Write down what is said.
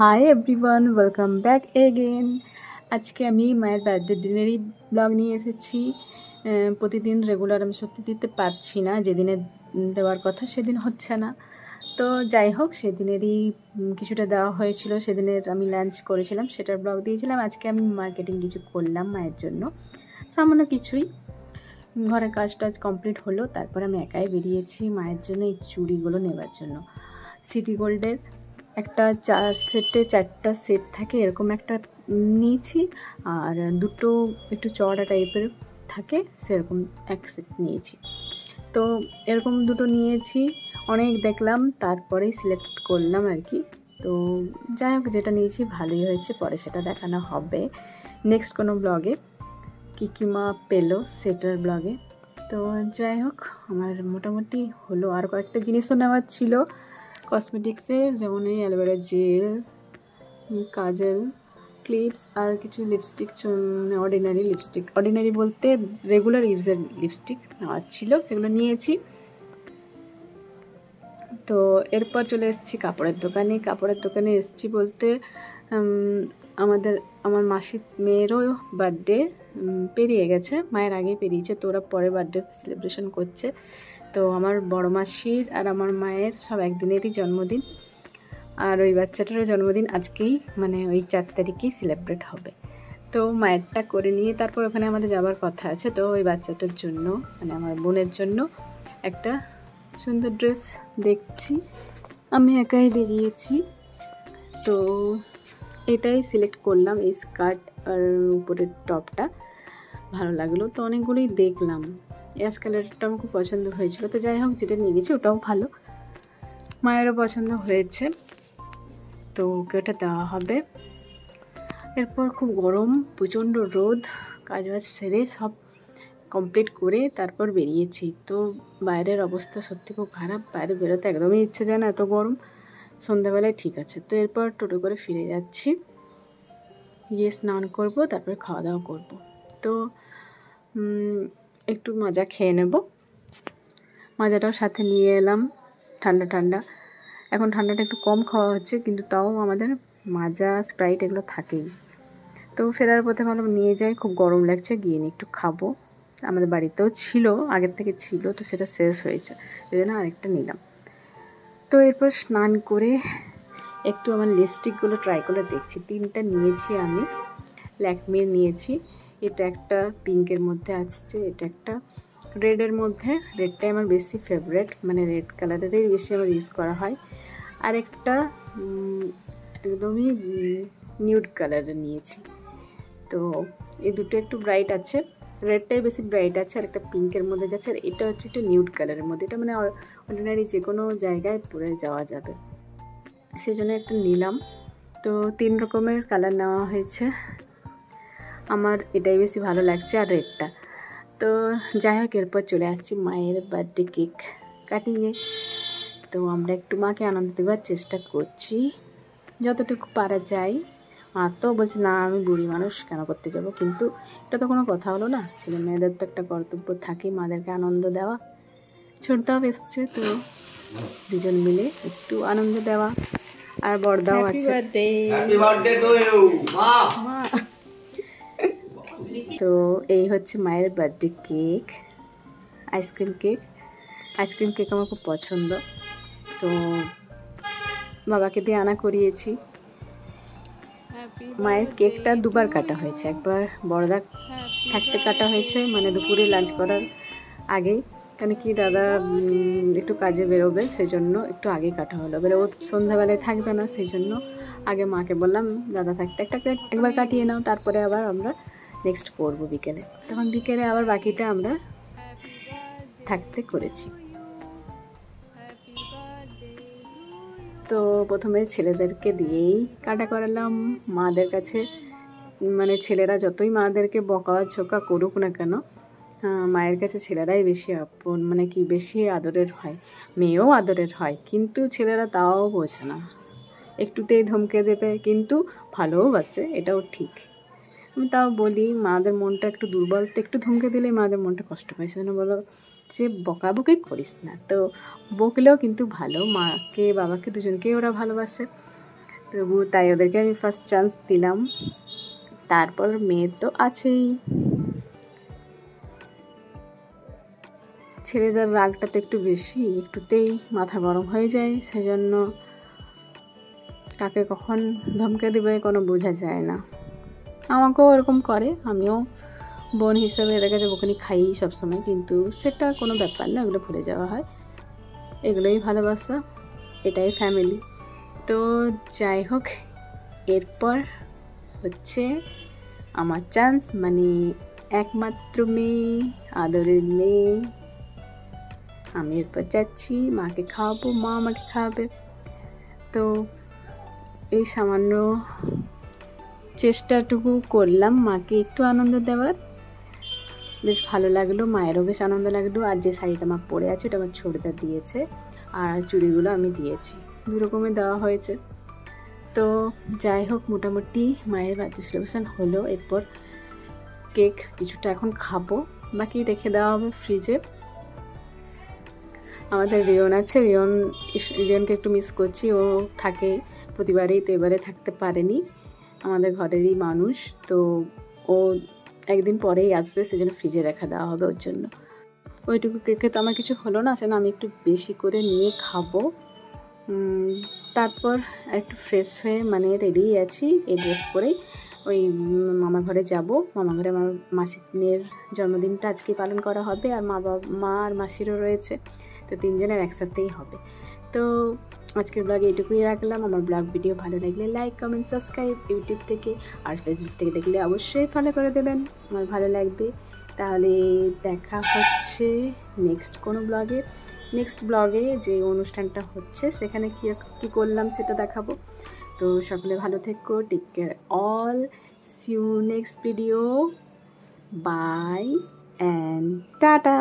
Hi everyone, welcome back again. আজকে আমি মায়ের বার্থডে দিনেরই ব্লগ নিয়ে এসেছি। প্রতিদিন রেগুলার আমি সত্যি দিতে পারছি না, যেদিনে দেওয়ার কথা সেদিন হচ্ছে না। তো যাই হোক, সেদিনেরই কিছুটা দেওয়া হয়েছিল। সেদিনের আমি লাঞ্চ করেছিলাম, সেটার ব্লগ দিয়েছিলাম। আজকে আমি মার্কেটিং কিছু করলাম মায়ের জন্য, সামান্য কিছুই। ঘরের কাজ টাজ কমপ্লিট হলো, তারপর আমি একাই বেরিয়েছি মায়ের জন্য এই চুড়িগুলো নেবার জন্য। সিটি গোল্ডের একটা 4 সেট থাকে, এরকম একটা নিয়েছি। আর দুটো একটু চড়া টাইপের থাকে, সেরকম এক সেট নিয়েছি। তো এরকম দুটো নিয়েছি, অনেক দেখলাম, তারপরেই সিলেক্ট করলাম আর কি। তো যাই হোক, যেটা নিয়েছি ভালোই হয়েছে, পরে সেটা দেখানো হবে নেক্সট কোনো ব্লগে, কী মা পেলো সেটার ব্লগে। তো যাই হোক, আমার মোটামুটি হলো। আর কয়েকটা জিনিসও নেওয়ার ছিল কসমেটিক্সের, যেমন এই অ্যালোভেরা জেল, কাজল, ক্লিপস, আর কিছু লিপস্টিক, অর্ডিনারি বলতে রেগুলার ইউজের লিপস্টিক নেওয়ার ছিল, সেগুলো নিয়েছি। তো এরপর চলে এসেছি কাপড়ের দোকানে এসেছি বলতে আমার মাসির মেয়েরও বার্থডে পেরিয়ে গেছে, মায়ের আগেই পেরিয়েছে, তো ওরা পরে বার্থডে সেলিব্রেশন করছে। তো আমার বড় মাসির আর আমার মায়ের সব একদিনেরই জন্মদিন, আর ওই বাচ্চাটারও জন্মদিন আজকেই, মানে ওই 4 তারিখেই সেলিব্রেট হবে। তো মায়েরটা করে নিয়ে তারপর ওখানে আমাদের যাওয়ার কথা আছে। তো ওই বাচ্চাটার জন্য, মানে আমার বোনের জন্য একটা সুন্দর ড্রেস দেখছি, আমি একাই বেরিয়েছি। তো এটাই সিলেক্ট করলাম, এই স্কার্ট আর উপরের টপটা ভালো লাগলো। তো অনেকগুলোই দেখলাম, অ্যাশ কালারটা আমার খুব পছন্দ হয়েছিল। তো যাই হোক, যেটা নিয়ে গেছি ওটাও ভালো, মায়েরও পছন্দ হয়েছে, তো ওকে ওটা দেওয়া হবে। এরপর খুব গরম, প্রচণ্ড রোদ, কাজ বাজ সেরে সব কমপ্লিট করে তারপর বেরিয়েছি। তো বাইরের অবস্থা সত্যি খুব খারাপ, বাইরে বেরোতে একদমই ইচ্ছে যায় না, এত গরম। সন্ধ্যাবেলায় ঠিক আছে। তো এরপর টোটো করে ফিরে যাচ্ছি, গিয়ে স্নান করব, তারপরে খাওয়া দাওয়া করব। তো একটু মাজা খেয়ে নেব, মাজাটাও সাথে নিয়ে এলাম, ঠান্ডা। এখন ঠান্ডাটা একটু কম খাওয়া হচ্ছে, কিন্তু তাও আমাদের মাজা, স্প্রাইট এগুলো থাকেই। তো ফেরার পথে ভালো নিয়ে যাই, খুব গরম লাগছে, গিয়ে নিয়ে একটু খাবো। আমাদের বাড়িতেও ছিল, আগের থেকে ছিল, তো সেটা শেষ হয়েছে, সেই জন্য আরেকটা নিলাম। তো এরপর স্নান করে একটু আমার লিপস্টিকগুলো ট্রাই করে দেখছি। 3টা নিয়েছি আমি, ল্যাকমির নিয়েছি। এটা একটা পিঙ্কের মধ্যে আসছে, এটা একটা রেডের মধ্যে, রেডটাই আমার বেশি ফেভারেট, মানে রেড কালারেরই বেশি আমার ইউজ করা হয়। আর একটা একদমই নিউড কালারের নিয়েছি। তো এই দুটো একটু ব্রাইট আছে, রেডটাই বেশি ব্রাইট আছে, আর একটা পিঙ্কের মধ্যে যাচ্ছে, আর এটা হচ্ছে একটু নিউড কালারের মধ্যে। এটা মানে অর্ডিনারি যে কোনো জায়গায় পরে যাওয়া যাবে, সেই জন্য একটা নিলাম। তো 3 রকমের কালার নেওয়া হয়েছে, আমার এটাই বেশি ভালো লাগছে, আর রেডটা। তো যাই হোক, এরপর চলে আসছি মায়ের বার্থডে কেক কাটিংয়ে। তো আমরা একটু মাকে আনন্দ দেওয়ার চেষ্টা করছি যতটুকু পারা যায়। মা তো বলছে না, আমি বুড়ি মানুষ কেন করতে যাব, কিন্তু এটা তো কোনো কথা হলো না। ছেলে মেয়েদের তো একটা কর্তব্য থাকে মাদেরকে আনন্দ দেওয়া। ছোটদাও এসছে, তো দুজন মিলে একটু আনন্দ দেওয়া, আর বড়দাও আছে। তো এই হচ্ছে মায়ের বার্থডে কেক, আইসক্রিম কেক আমার খুব পছন্দ। তো বাবাকে দিয়ে আনা করিয়েছি। মায়ের কেকটা দুবার কাটা হয়েছে, একবার বড়দা থাকতে কাটা হয়েছে, মানে দুপুরে লাঞ্চ করার আগেই, কেন কি দাদা একটু কাজে বেরোবে, সেই জন্য একটু আগে কাটা হলো। এবারে ও সন্ধ্যাবেলায় থাকবে না, সেই জন্য আগে মাকে বললাম দাদা থাকতে একবার কাটিয়ে নাও, তারপরে আবার আমরা নেক্সট করব বিকেলে। তখন বিকেলে আবার বাকিটা আমরা থাকতে করেছি। তো প্রথমে ছেলেদেরকে দিয়েই কাটা করালাম মাদের কাছে। মানে ছেলেরা যতই মাদেরকে বকা ঝোকা করুক না কেন, মায়ের কাছে ছেলেরাই বেশি আপন, মানে কি বেশি আদরের হয়। মেয়েও আদরের হয়, কিন্তু ছেলেরা তাও বোঝে না, একটুতেই ধমকে দেবে, কিন্তু ভালোবাসে, এটাও ঠিক। আমি তাও বলি, মাদের মনটা একটু দুর্বল, তো একটু ধমকে দিলেই মাদের মনটা কষ্ট পায়, সেজন্য বলো যে বকাবকি করিস না। তো বকলেও কিন্তু ভালো, মাকে বাবাকে দুজনকেই ওরা ভালোবাসে। তবু তাই ওদেরকে আমি ফার্স্ট চান্স দিলাম। তারপর মেয়ে তো আছেই। ছেলেদের রাগটা তো একটু বেশি, একটুতেই মাথা গরম হয়ে যায়, সেজন্য কাকে কখন ধমকে দেবে কোনো বোঝা যায় না। আমাকেও এরকম করে, আমিও বোন হিসেবে এদের কাছে বকুনি খাই সবসময়, কিন্তু সেটা কোনো ব্যাপার না, এগুলো ভুলে যাওয়া হয়। এগুলোই ভালোবাসা, এটাই ফ্যামিলি। তো যাই হোক, এরপর হচ্ছে আমার চান্স, মানে একমাত্র মেয়ে, আদরের মেয়ে। আমি এরপর যাচ্ছি, মাকে খাওয়াবো, মা আমাকে খাওয়াবে। তো এই সামান্য চেষ্টাটুকু করলাম মাকে একটু আনন্দ দেওয়ার। বেশ ভালো লাগলো, মায়েরও বেশ আনন্দ লাগলো। আর যে শাড়িটা মা পরে আছে ওটা আমার ছোটদা দিয়েছে, আর চুড়িগুলো আমি দিয়েছি, দু রকমের দেওয়া হয়েছে। তো যাই হোক, মোটামুটি মায়ের বার্থডে সেলিব্রেশন হলো। এরপর কেক কিছুটা এখন খাবো, বাকি রেখে দেওয়া হবে ফ্রিজে। আমাদের রিয়ন আছে, রিয়নকে একটু মিস করছি, ও থাকে প্রতিবারেই, তো এবারে থাকতে পারেনি, আমাদের ঘরেরই মানুষ। তো ও একদিন পরেই আসবে, সেজন্য ফ্রিজে রেখে দেওয়া হবে ওর জন্য। ওইটুকু কেকে তো আমার কিছু হলো না, সেজন্য আমি একটু বেশি করে নিয়ে খাবো। তারপর একটু ফ্রেশ হয়ে মানে রেডি আছি, এই ড্রেস পরেই ওই মামা ঘরে যাব। মামা ঘরে আমার মাসির জন্মদিনটা আজকেই পালন করা হবে, আর মা আর মাসিরও রয়েছে, তো তিনজনের একসাথেই হবে। তো আজকের ব্লগে এটুকুই রাখলাম। আমার ব্লগ ভিডিও ভালো লাগলে লাইক, কমেন্ট, সাবস্ক্রাইব ইউটিউব থেকে, আর ফেসবুক থেকে দেখলে অবশ্যই ফলো করে দেবেন, আমার ভালো লাগবে। তাহলে দেখা হচ্ছে নেক্সট কোনো ব্লগে। নেক্সট ব্লগে যে অনুষ্ঠানটা হচ্ছে সেখানে কী করলাম সেটা দেখাবো। তো সকলে ভালো থেকো, take care all, see you next video, bye and tata.